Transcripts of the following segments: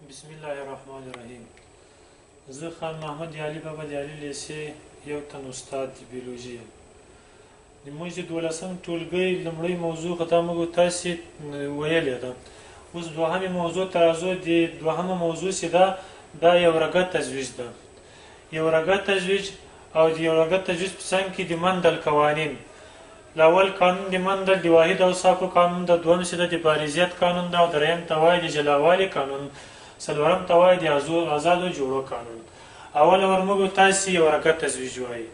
بسم الله الرحمن الرحیم. زه خان محمد علي بابا د علي لیسې یو تن استاد د بیولوژي یم. زموږ د 12 ټولګۍ لومړۍ موضوع خو تا موږ تاسې ویلې ده. اوس دوهمې موضوع ته راځو. د دوهمه موضوع چې ده دا یو رګه تزویج ده. یو رګه تزویج او د یو رګه تزویج په څنګ کې د مندل قوانین. الاول قانون د مندل د واحد اوصافو قانون ده، دویم چې ده د بارزیت قانون ده، او دریم ته وایي د جلاوالي قانون، څلورم ته وایي د آزادو جوړو قانون. اول ورموږ تاسې یو رګه تزویج وایي.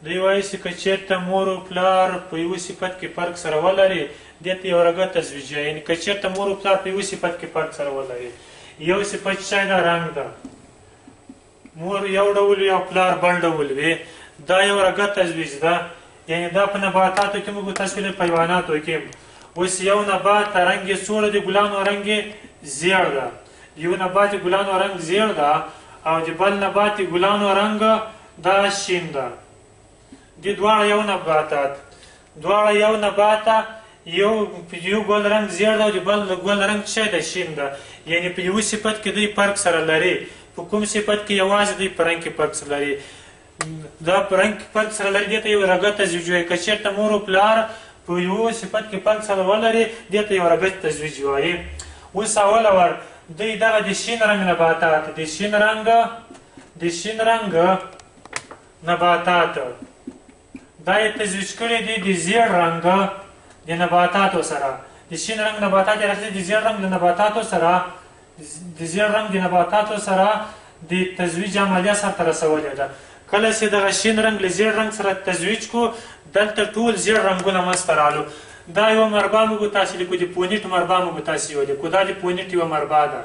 دوی وایي چې که چېرته مور او پلار په یوه صفت کې فرق سره ولري دې ته یو رګه تزویج وایي. یعنې که چېرته مور او پلار په یوه صفت کې فرق سره ولري، یو صفت چې ده رنګ ده، مور یو ډول وي او پلار بل ډول وي، دا یو رګه تزویج ده. یعنې دا په نباتاتو کې موږ تاسو ویل په حیواناتو کې اوس یو نبات رنګ یې سوړ دی، ګلانو رنګ یې زیړ ده. یو نبات ګلانو رنګ زیړ ده او د بل نبات ګلانو رنګ دا شین ده. دې دواړه یو نباتات، دواړه یو نباته، یو ګل رنګ زیړ ده او د بل ګل رنګ څه ده شین ده. یعنې په یوه صفت کې دوی فرق سره لري. په کوم صفت کې یوازې دوی په رنګ کې فرق سره لري. دا په رنګ کې فرق سره لري دې ته یو رګه تزویج وایي. که چېرته مور او پلار په یوه صفت کې فرق سره ولري دې ته یو رګه تزویج وایي. اوس اوله ور دوی دغه د شین رنګ نباتات، د شین رنګ نباتات دا یې تزویج کړي دي د زیړ رنګ د نباتاتو سره. د شین رنګ نباتات یې راځي د زیړ رنګ د نباتاتو سره، د زیړ رنګ د نباتاتو سره د تزویج عملیه سرته رسولې ده. کله چې دغه شین رنګ له زیړ رنګ سره تزویج کو دلته ټول زیړ رنګونه منځته رالو. دا یوه مربع موږ تاسې لیکو، د پونیټ مربع موږ تاسې ولیکو. دا د پونیټ یوه مربع ده،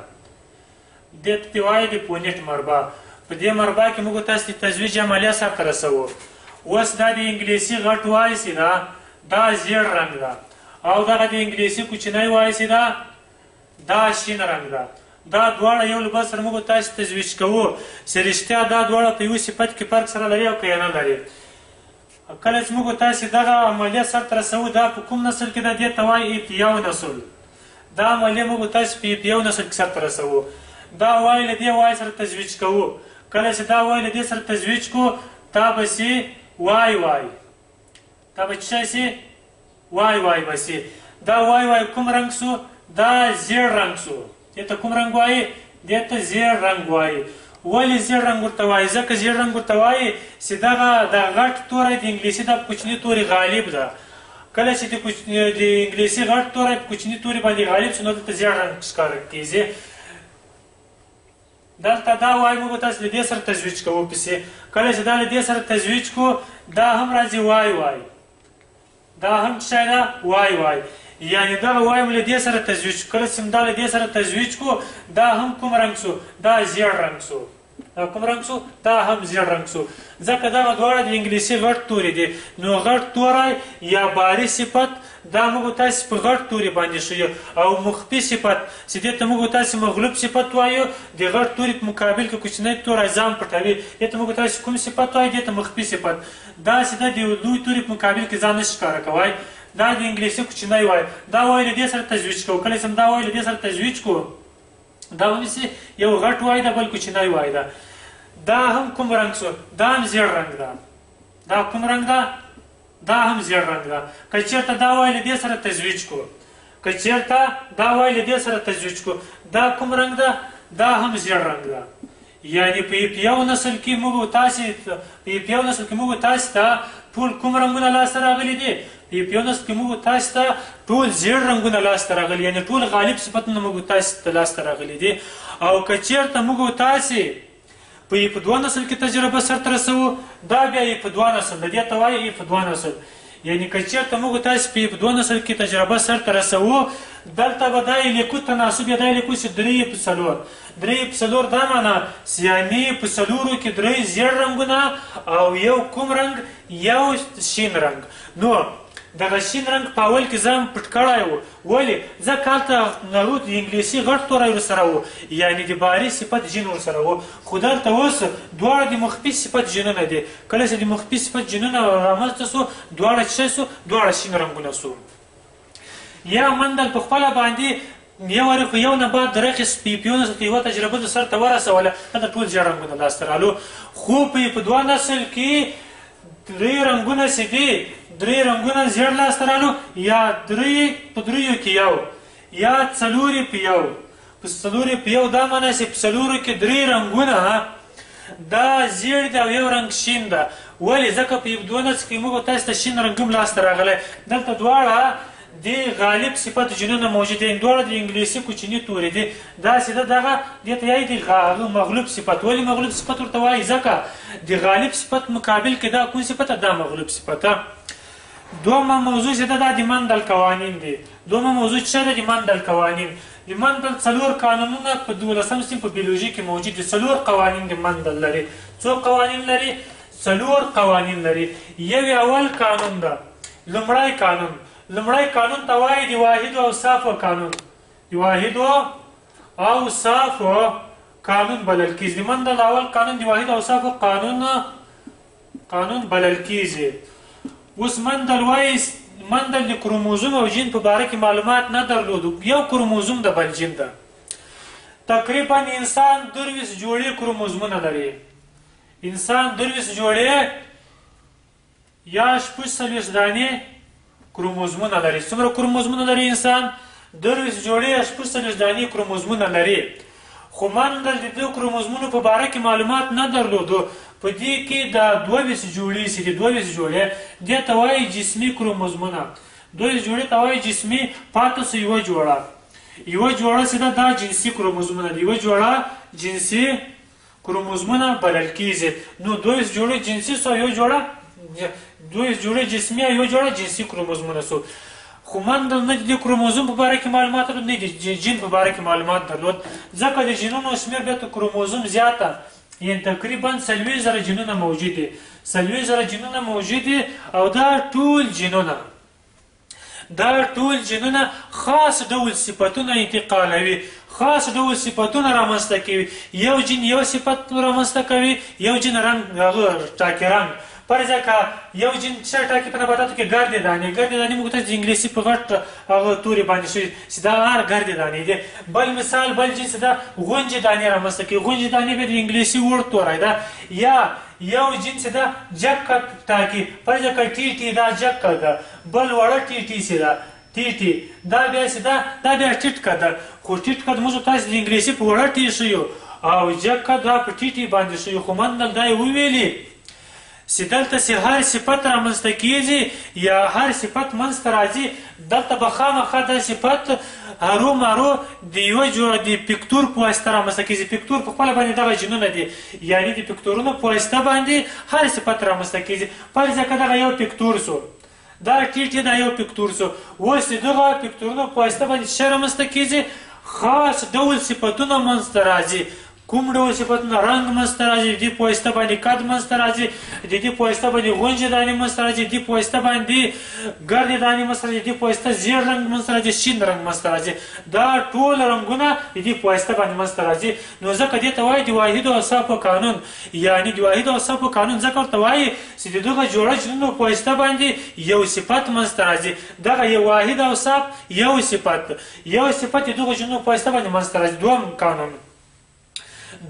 دې ته وایي د پونیټ مربع. په دې مربع کې موږ تاسې د تزویج عملیه سرته رسوو. اوس دا د انګلیسي غټ وایي چې ده دا زیړ رنګ ده، او دغه د انګلیسي کوچنی وایي چې ده دا شین رنګ ده. دا دواړه یو له بل سره موږ تاسې تزویج کوو چې رښتیا دا دواړه په یوه صفت کې فرق سره لري او که یې نه لري. کله چې موږ تاسې دغه عملیه سرته رسوو دا په کوم نسل کې ده؟ دې ته وایي ایپیو نسل. دا عملیه موږ تاسې په ایپیو نسل کې سرته رسوو. دا وایي له دې وایي سره تزویج کوو. کله چې دا وایي له دې سره تزویج کوو دا به سي وای وای، دا به څه سي وای وای به سي. دا وای وای کوم رنګ سو؟ دا زیړ رنګ سو. دې ته کوم رنګ وایي؟ دې ته زیړ رنګ وایي. ولې زیړ رنګ ورته وایي؟ ځکه زیړ رنګ ورته وایي چې دغه د غټ توری د انګلیسي دا کوچني توري غالب ده. کله چې د انګلیسي غټ توری په کوچني توري باندې غالب شي نو دلته زیړ رنګ ښکاره کېږي. دلته دا وایي موږ تاسې له دې سره تزویج کوو پسې. کله چې دا له دې سره تزویج کوو دا هم راځي وای وای، دا هم څه شی ده؟ وای وای. یعنې دغه وای له دې سره تزویج کله چې دا له دې سره تزویج کو دا هم کوم رنګ سو؟ دا زیړ رنګ سو. دا کوم رنګ سو؟ دا هم زیړ رنګ سو. ځکه دغه دواړه د انګلیسي غټ توري دي. نو غټ توری یا باري صفت دا موږ تاسې په غټ توري باندې ښیو، او مخفي صفت چې دې ته موږ تاسې مغلوب صفت وایو د غټ توري په مقابل کې کوچنی توری ځان پټوي. دې ته موږ تاسې کوم صفت وایو؟ دې ته مخفي صفت. دا چې ده د لوی توري په مقابل کې ځان نشي ښکاره کوی. دا د انګلیسي کوچنی وایي. دا وایي له دې سره تزویج کوو. کله چې دا وایي له دې سره تزویج کوو دا ونیسي یو غټ وایي ده بل کوچنی وایي ده. دا هم کوم رنګ سو؟ دا هم زیړ رنګ ده. دا کوم رنګ ده؟ دا هم زیړ رنګ ده. که چېرته دا وایي له دې سره تزویج کوو، که چېرته دا وایي له دې سره تزویج کوو دا کوم رنګ ده؟ دا هم زیړ رنګ ده. یعنې په ایپیو نسل کې موږ تاسې ته ټول کوم رنګونه لاسته راغلي دي؟ په ایپیو نسل کې موږ تاسې ته ټول زیړ رنګونه لاسته راغلي، یعنې ټول غالب صفتونه موږ تاسې ته لاسته راغلي دي. او که چېرته موږ تاسې په ایپ2 نسل کې تجربه سرته رسوو دا بیا ایپ2 نسل ده. دې ته وایي ایپ2 نسل. یعنې که چېرته موږ تاسې په ایپ2 نسل کې تجربه سرته رسوو دلته به دا یې لیکو تناسب یې دا یې لیکو چې 3:4. 3:4 دا معنا یعنې په څلورو کې 3 زیړ رنګونه او یو کوم رنګ؟ یو شین رنګ. نو دغه شین رنګ په اول کې ځان پټ کړی و. ولې؟ ځکه هلته نغو د انګلیسي غټ توری ورسره و، یعنې د باري صفت جین ورسره و. خو دلته اوس دواړه د مخفي صفت جینونه دي. کله چې د مخفي صفت جینونه رامنځته سو دواړه څه سو؟ دواړه شین رنګونه سو. یا مندل په خپله باندې یو وارې خو یو نه بعد درخیست په یو نسل کې یوه تجربه د سر ته ورسوله دلته ټول ژېړ رنګونه لاسته رالو خو په دوه نسل کې درې رنګونه چې دي درې رنګونه زیړ لاسته رالو یا درې په دریو کې یو یا څلور یې په یو په څلور یې په یو دا معنی چې په څلورو کې درې رنګونه دا زیړ دی او یو رنګ شین ده ولې ځکه په دوه نسل کې موږ تاسو ته شین رنګ هم لاسته راغلی دلته دواړه د غالب صفت جنونه موجود دي دواړه د انګلیسي کوچني تورې دي داسې ده دغه دې ته یایي د مغلوب صفت ولې مغلوب صفت ورته وایي ځکه د غالب صفت مقابل کې دا کوم صفت دا مغلوب صفت ده دومه موضوع چې ده دا د مندل قوانین دي دومه موضوع چې ده د مندل قوانین د مندل څلور قانونونه په 12 صنف په بیولوژي کې موجود دي څلور قوانین د مندل لري څو قوانین لري څلور قوانین لري یو اول قانون ده لومړی قانون ته وایي د واحدو اوصافو قانون د واحدو اوصافو قانون بلل کیږي د مندل اول قانون د واحدو اوصافو قانون بلل کیږي اوس مندل وایي مندل د کروموزوم او جین په باره کې معلومات نه درلودو یو کروموزوم د بل جین ده تقریبا انسان 23 جوړې کروموزومونه لري انسان 23 جوړې یا 46 دانې کروموزومونه لري څومره کروموزومونه لري انسان 23 جوړې یا 46 دانې کروموزومونه لري خو مندل د دې کروموزومونو په باره کې معلومات نه درلودو په دې کې دا 22 جوړې چې دي 22 جوړې دې ته وایي جسمي کروموزومونه 22 جوړې ته وایي جسمي پاتې سو یوه جوړه چې دا جنسي کروموزومونه دي یوه جوړه جنسي کروموزومونه بلل کیږي نو 22 جوړې جنسي سو یو جوړه 22 جوړې جسمي یو جوړه جنسي کروموزومونه سو خو مندل نه د کروموزوم په باره کې معلومات درلود نه د جین په باره کې معلومات درلود ځکه د جینونو شمېر بیا د کروموزوم زیاته یعنې تقریبا 40,000 جینونه موجود دي 40,000 جینونه موجود دي او دا ټول جینونه خاص ډول صفتونه انتقالوي خاص ډول صفتونه رامنځته کوي یو جین یو صفت رامنځته کوي یو جین رنګ هغه ټاکي رنګ فرض کړه یو جین څه ټاکي په نباتاتو کې ګردې دانې موږ ته د انګلیسي په غټ هغه تورې باندې شوي چې دا هر ګردې دانې دي بل مثال بل جین چې دا غونجې دانې رامنځته کوي غونجې دانې بیا د انګلیسي وړ توری ده یا یو جین چې دا جګه ټاکي فرض کړه ټي دا جګه ده بل وړه ټي چې ده ټي دا بیا چې دا بیا ټیټکه ده خو ټیټکه موږ تاسو د انګلیسي په وړه ټي شویو او جګه دا په ټي باندې شوي خو مندل دا یې وویلي چې دلته چې هر صفت رامنځته کیږي یا هر صفت منځته راځي دلته به خامخا دا صفت هرومرو د یوه جوړه د پکتور په واسطه رامنځته کیږي پکتور په خپله باندې دغه جینونه دي یعنې د پکتورونو په واسطه باندې هر صفت رامنځته کیږي فرض کړه دغه یو پکتور سو دا ټي دا یو پکتور سو اوس د دغه پکتورونو په واسطه باندې څه رامنځته کیږي خاص ډول صفتونه منځته راځي کوم ډول صفتونه رنګ منځته راځي د دې په واسطه باندې قد منځته راځي د دې په واسطه باندې غونجې دانې منځته راځي د دې په واسطه باندې ګردې دانې منځته راځي د دې په واسطه زیړ رنګ منځته راځي شین رنګ منځته راځي دا ټول رنګونه د دې په واسطه باندې منځته راځي نو ځکه دې ته وایي د واحدو اوصافو قانون یعنې د واحدو اوصافو قانون ځکه ورته وایي چې د دغه جوړه جینونو په واسطه باندې یو صفت منځته راځي دغه یو واحد اوصاف یو صفت د دغه جینونو په واسطه باندې منځته راځي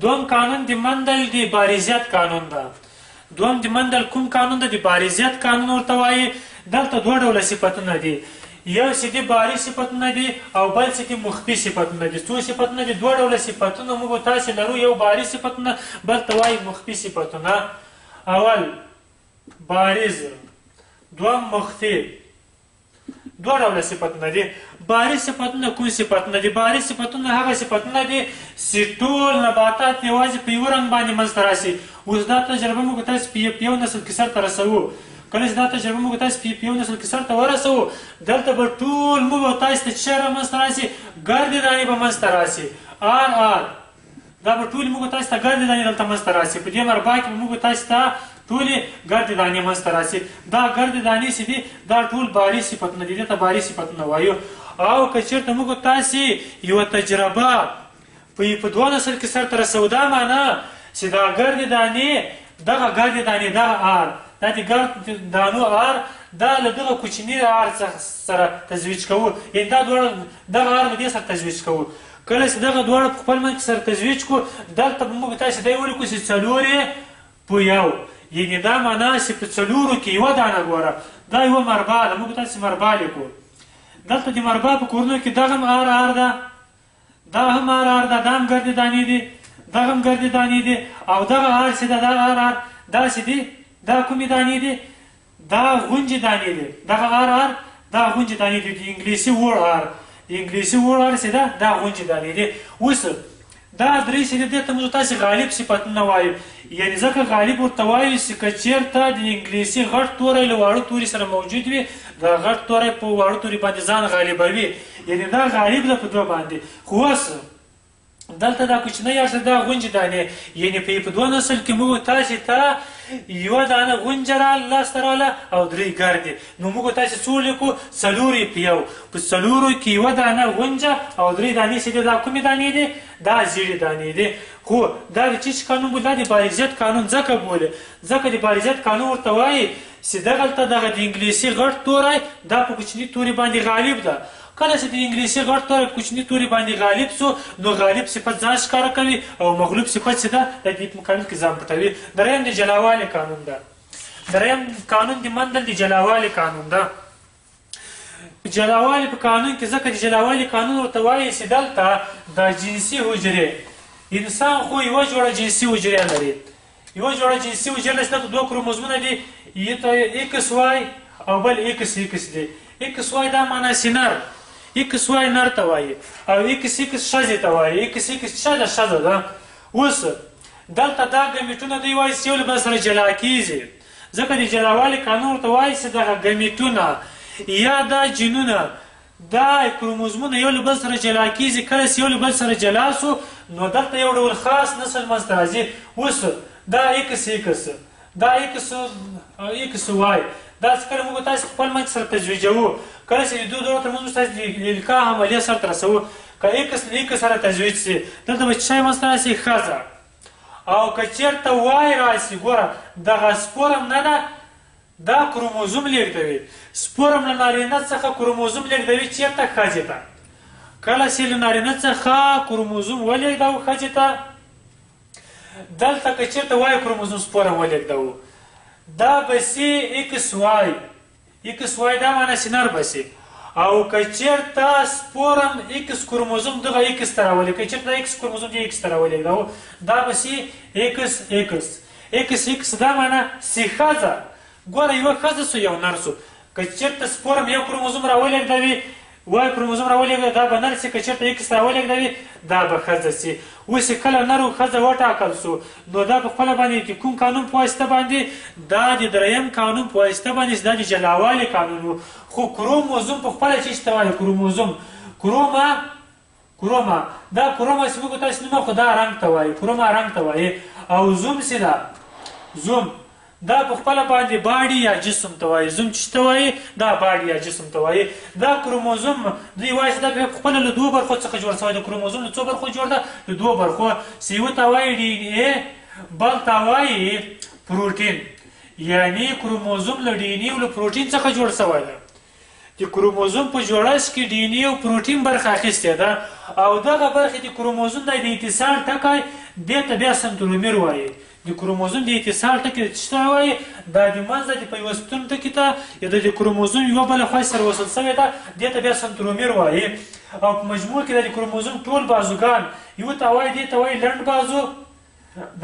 دوم قانون د مندل د باریزیت قانون ده دوم د مندل کوم قانون ده د باریزیت قانون ورته وایي دلته دوه ډوله صفتونه دي یو چې د باري صفتونه دي او بل چې د مخفي صفتونه دي څو صفتونه دي دوه ډوله صفتونه موږ تاسې لرو یو باري صفتونه بل ته وایي مخفي صفتونه اول بارز دوم مخفي دوه ډوله صفتونه دي باري صفتونه کوم صفتونه دي باري صفتونه هغه صفتونه دي چې ټول نباتات یوازې په یو رنګ باندې منځته راسي اوس دا تجربه موږ تاسو په یو نسل کې سرته رسوو کله چې دا تجربه موږ تاسو په یو نسل کې سرته ورسوو دلته به ټول موږ تاسو ته څه رامنځته راسي ګردې دانې به منځته راسي دا به ټولې موږ تاسو ته ګردې دانې دلته منځته راسي په دې مربع کې به موږ تاسو ته ټولې ګردې دانې منځته راسي دا ګردې دانې چې دي دا ټول باري صفتونه دي دې ته باري صفتونه وایو او که چېرته موږ تاسې یوه تجربه په دوه نسل کې سرته رسوو دا معنی چې دا ګردې دانې دغه ګردې دانې دغه دا د ګردې دانو دا له دغه کوچني ار سره تزویج کوو، یعنې دا دواړه دغه ار له دې سره تزویج کوو. کله چې دغه دواړه په خپل منځ کې سره تزویج کړو، دلته به موږ تاسې دی ولیکو چې 4 په 1، یعنې دا معنا چې په 4 کې یوه دانه ګوره، دا یوه مربع ده، موږ تاسې مربع لیکو. دلته د مربع په کورونو کې دغه هم ار ده، دا هم ار ده، دا هم ګردې دانې دي، دغه هم ګردې دانې دي، او دغه ار چې ده دغه ار داسې دي، دا کومې دانې دي؟ دا غونجې دانې دي، دغه ار دا غونجې دانې دي، د انګلیسي وړ ار، د انګلیسي وړ ار چې ده دا غونجې دانې دي. اوس دا درې چې دي دې ته موږ تاسې غالب صفتونه وایو، یعنې ځکه غالب ورته وایو چې که چېرته د انګلیسي غټ توری له واړه توري سره موجود وي، دا غټ توری په واړه توري باندې ځان غالبوي، یعنې دا غالب ده په 2 باندې. خو اوس دلته دا کوچنی ار دا غونجې دانې، یعنې په 2 نسل کې موږ تاسې ته یوه دانه غونجه لاسته راغله او 3 ګردې، نو موږ تاسې څو لیکو؟ 4 په 1. په 4 کې یوه دانه غونجه او 3 دانې چې دي، دا کومې دانې دي؟ دا زیړې دانې دي. خو دا د چیچ قانون بولي، دا د باریزیت قانون ځکه بولي، ځکه د باریزیت قانون ورته وایي چې دغلته دغه د انګلیسي غټ توری دا په کوچني توري باندې غالب ده. کله چې د انګلیسي غټ توری په کوچني توري باندې غالب سو، نو غالب صفت ځان ښکاره کوي او مغلوب صفت چې ده د دې په قانون کې ځان پټوي. دریم د جلاوالي قانون ده، دریم قانون د مندل د جلاوالي قانون ده. جلاوالي په قانون کې ځکه د جلاوالي قانون ورته وایي چې دلته د جنسي حجرې، انسان خو یوه جوړه جنسي حجرې لري، یوه جوړه جنسي حجرې لري چې دلته 2 کروموزومونه دي، ایکس واي او بل ایکس ایکس دی. ایکس واي دا معنا سینر، ایکس واي نر ته وایي، او ایکس ایکس ښځې ته وایي، ایکس ایکس ښځه ده. اوس دلته دا ګمیټونه دوی وایي چې یو له بل سره جلا کېږي، ځکه د جلاوالي قانون ورته وایي چې دغه ګمیټونه یا دا جینونه دا کروموزومونه یو له بل سره جلا کېږي. کله چې یو له بل سره جلا سو، نو دلته یو ډول خاص نسل منځته راځي. اوس دا ایکس ایکس، دا ایکس واي، دا چې کله موږ تاسې خپل منځ سره تزویجوو، کله چې د دوی دواړو ترمنځ موږ تاسې د القا عملیه سرته رسوو، که ایکس له ایکس سره تزویج سي، دلته به شی منځته راسي ښځه، او که چېرته وای راسي، ګوره دغه سپورم نه ده، دا کروموزوم لیږدوي، سپورم له نارینه څخه کروموزوم لیږدوي چېرته؟ ښځې ته. کله چې له نارینه څخه کروموزوم ولیږدوو ښځې ته، دلته که چېرته وای کروموزوم سپورم ولیږدوو، دا به سي ایکس واي، ایکس واي دا معنا سینر به سي، او که چېرته سپورم ایکس کروموزوم دغه ایکس ته راولي، که چېرته ایکس کروموزوم دې ایکس ته راولېږدوو، دا به سي ایکس ایکس. ایکس ایکس دا معنا سي ښځه، ګوره یوه ښځه سو یو نر سو. که چېرته سپورم یو کروموزوم راولېږدوي، وای کروموزوم راولېږدوي، دا به نر سي، که چېرته ایکس راولېږدوي دا به ښځه سي. اوس چې کله نر او ښځه وټاکل سو، نو دا په خپله باندې د کوم قانون په واسطه باندې؟ دا د 3م قانون په واسطه باندې چې دا د جلاوالي قانون و. خو کروموزوم په خپله چیز ته وایي کروموزوم، کروما دا کروما چې موږ تاسې نومه، خو دا رنګ ته وایي، کروما رنګ ته وایي. او زوم چې ده، زوم دا په خپله باندې باډي یا جسم ته وایي، زوم چې ته وایي دا باډي یا جسم ته وایي. دا کروموزوم دوی وایي چې دا په خپله له 2 برخو څخه جوړ شوی. د کروموزوم له 2 برخو جوړ ده، له 2 برخو، چې یوه ته وایي ډي ان اے، بل ته وایي پروټین، یعنې کروموزوم له ډي ان اے او له پروټین څخه جوړ شوی ده. د کروموزوم په جوړښت کې ډي ان اے او پروټین برخه اخیستې ده، او دغه برخې د کروموزوم د اتصال ټکی دې ته بیا سنترومیر وایي. د کروموزوم د اتصال ټکی څه ته وایي؟ دا د منځه د پیوستون ټکي ته یا د کروموزوم یوه بله خوا سره وصل شوې ده، دې ته بیا سنترومیر وایي. او په مجموع کې د کروموزوم ټول بازوګان، یوه ته وایي دې ته وایي لنډ بازو،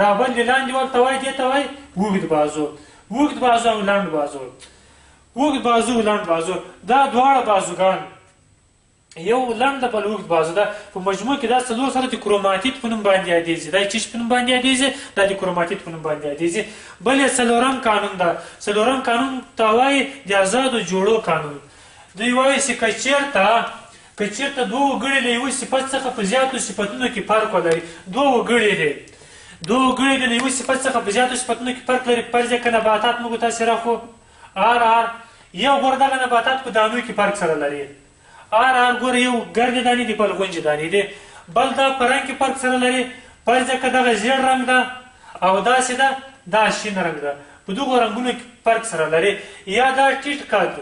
دا بل د لاندې ول ته وایي دې ته وایي اوږد بازو، اوږد بازو او لنډ بازو، اوږد بازو او لنډ بازو. دا دواړه بازوګان، یو لنډ بل اوږد بازو ده. په مجموع کې دا 4 سره د کروماتید په نوم باندې یادېږي، دا چیش په نوم باندې یادېږي، دا د کروماتید په نوم باندې یادېږي. بل یې 4م قانون ده، 4م قانون ته وایي د ازادو جوړو قانون. دوی وایي چې که چېرته 2 وګړي له یوه صفت څخه په زیاتو صفتونو کې فرق ولري، 2 وګړي دي، 2 وګړي د له یوه صفت څخه په زیاتو صفتونو کې فرق لري. فرض یې که نباتات موږ تاسې راخو آر یو ګوره دغه نباتات په دانو کې فرق سره لري. آر ګوره یو ګردې دانې دي، بل غونجې دانې دي، بل دا په رنګ کې فرق سره لري. فرض یې که دغه زیړ رنګ ده او داسې ده، دا شین رنګ ده. په دغو رنګونو کې فرق سره لري. یا دا ټیټ قد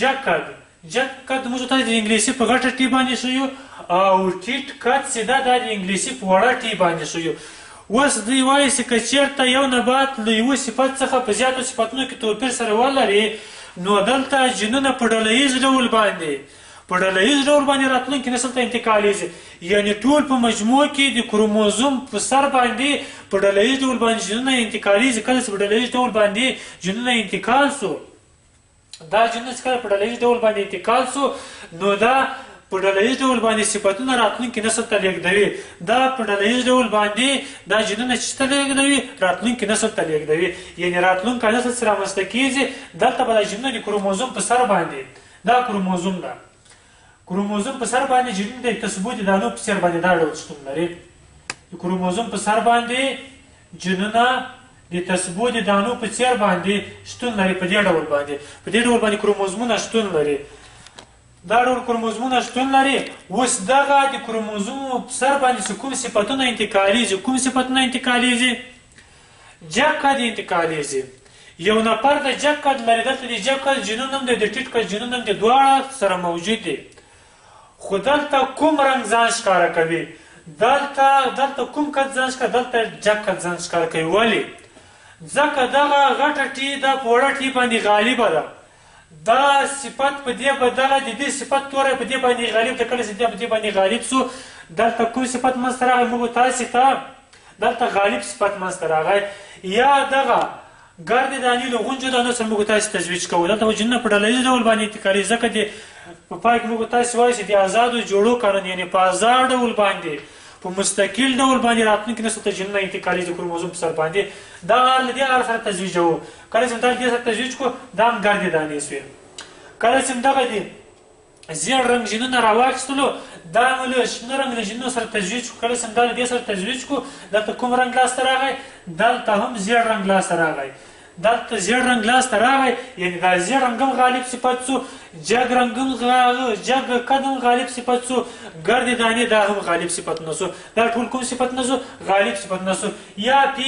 جګ قد موږ تاسو د انګلیسي په غټه ټي باندې شویو او ټیټ قد سیده دا د انګلیسي په وړه ټي باندې شویو. اوس دوی وایي چې که چېرته یو نبات له یوه صفت څخه په زیاتو صفتونو کې توپیر سره ولري نو دلته جینونه په ډله ییز ډول باندې راتلونکي نسل ته انتقالیږي. یعنې ټول په مجموع کې د کروموزوم په سر باندې په ډله ییز ډول باندې جینونه انتقالیږي. کله چې په ډله ییز ډول باندې جینونه انتقال سو دا جینونه چې کله په ډله ییز ډول باندې انتقال سو نو دا په ډله ییز ډول باندې صفتونه راتلونکي نسل ته لیږدوي. دا په ډله ییز ډول باندې دا جینونه چې ته لیږدوي راتلونکي نسل ته لیږدوي. یعنې راتلونکی نسل چې رامنځته کېږي دلته به دا جینونه د کروموزوم په سر باندې دا کروموزوم ده کروموزوم په سر باندې جینونه د تصبو د دانو په څېر باندې دا ډول شتون لري. د کروموزوم په سر باندې جینونه د تصبو د دانو په څېر باندې شتون لري. په دې ډول باندې کروموزومونه شتون لري. دا ډول کروموزومونه شتون لري. اوس دغه د کروموزومو په سر باندې کوم صفتونه انتقالیږي جګ قد انتقالیږي. یو نفر د جګ قد لري. دلته د جګ قد جینونه هم دی د ټیټ قد جینونه هم دی دواړه سره موجود دي. خو دلته کوم رنګ ځان ښکاره کوي دلته کوم قد ځان ښکاره دلته جګ قد ځان ښکاره کوي. ولې؟ ځکه دغه غټه ټي دا په وړه ټي باندې غالبه ده. دا صفت په دې دغه د دې صفت توری په دې باندې غالب ده. کله چې په دې باندې غالب سو دلته کوم صفت منځته راغی موږ تاسې ته دلته غالب صفت منځته راغی. یا دغه ګردې دانې له غونجو دانو سره موږ تاسې تزویج کوو. دلته به جینونه په ډله ییز ډول باندې انتقالي. ځکه په پای کې موږ تاسې وایو چې د ازادو جوړو قانون یعنې په ازاد ډول باندې په مستقل ډول باندې راتلونکي نسل ته جینونه انتقالي د کروموزوم په سر باندې دا له دې غار سره تزویجوو. کله چې دې سره تزویج کړو دا هم ګردې دانې سوې. کله چې دغه د زیړ رنګ جینونه راواخیستلو دا مو له شنه رنګ له جینونو سره تزویج کړو. کله چې دا له دې سره تزویج کړو دلته کوم رنګ لاسته راغی دلته هم زیړ رنګ لاسته راغی. دلته زیړ رنګ لاسته راغی. یعنې دا زیړ رنګ هم غالب صفت سو جګ رنګ هم جګ قد هم غالب صفت سو ګردې دانې دا هم غالب صفتونه سو. دا ټول کوم صفتونه سو غالب صفتونه سو. یا پی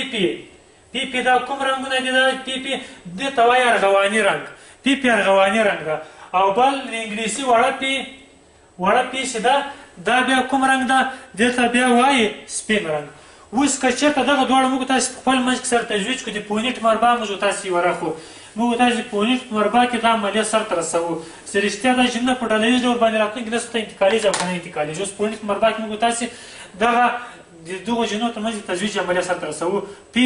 پی دا کوم رنګونه دي؟ دا پی دې ته وایي ارغواني رنګ. پی ارغواني رنګ ده. او بل د انګلیسي وړه پی چې ده دا بیا کوم رنګ ده؟ دې ته بیا وایي سپین رنګ. اوس که چېرته دغه دواړه موږ تاسې په خپل منځ کې سره تزویج کړو د پونیټ مربع موږ تاسې ورخو موږ تاسې د پونیټ مربع کې دا عملیه سرته رسوو چې رښتیا دا جینونه په ډله ییز ډول باندې راتلونکي نسل ته انتقالیږي او که نه انتقالیږي. اوس پونیټ مربع کې موږ تاسې دغه د دغو جینونو ترمنځ د تزویج عملیه سرته رسوو. پی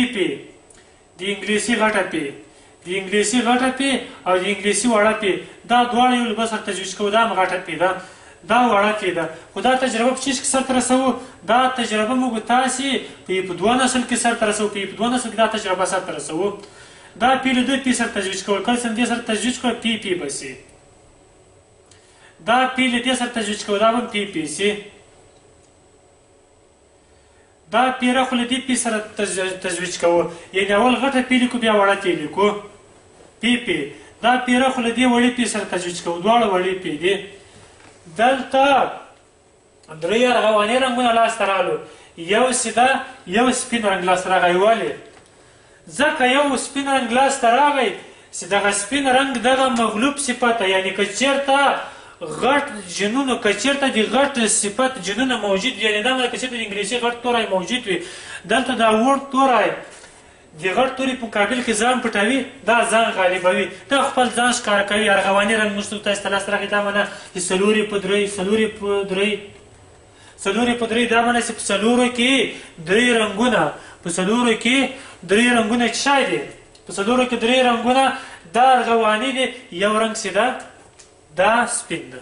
د انګلیسي غټه پی او د انګلیسي وړه پی دا دواړه یو له بل سره تزویج کوو. دا هم غټه پی ده دا وړه پی ده. خو دا تجربه په چیز کې سرته رسوو دا تجربه موږ تاسې په دوه نسل کې سرته رسوو. په دوه نسل کې دا تجربه سرته رسوو. دا پی له دوی پی سره تزویج کول. کله چې دې سره تزویج کړو پی به سي. دا پی له دې سره تزویج کول دا به پی سي. دا پیره خو له دې پی سره تزویج کوو. یعنې اول غټه پی لیکو بیا وړه پی لیکو پی. دا پیره خو له دې وړې پی سره تزویج کوو. دواړه وړې پی دي. دلته درې ارغواني رنګونه لاسته رالو. یو سیده یو سپین رنګ لاسته راغی. ولې؟ ځکه یو سپین رنګ لاسته راغی چې دغه سپین رنګ دغه مغلوب صفت یعنې که چېرته غټ جینونو که چېرته د غټ صفت جینونه موجود وي یعنې دا که چېرته د انګلیسي غټ توری موجود وي دلته دا وړ توری د غټ توري په مقابل کې ځان پټوي دا ځان غالبوي. دا خپل ځان ښکاره کوي. ارغواني رنګ موږ تاسو ته لاسته راغی دا معنه چې څلورې په درې دا معنه چې په څلورو کې درې رنګونه چې شی دي په څلورو کې درې رنګونه دا ارغواني دي. یو رنګ سیده دا سپین ده.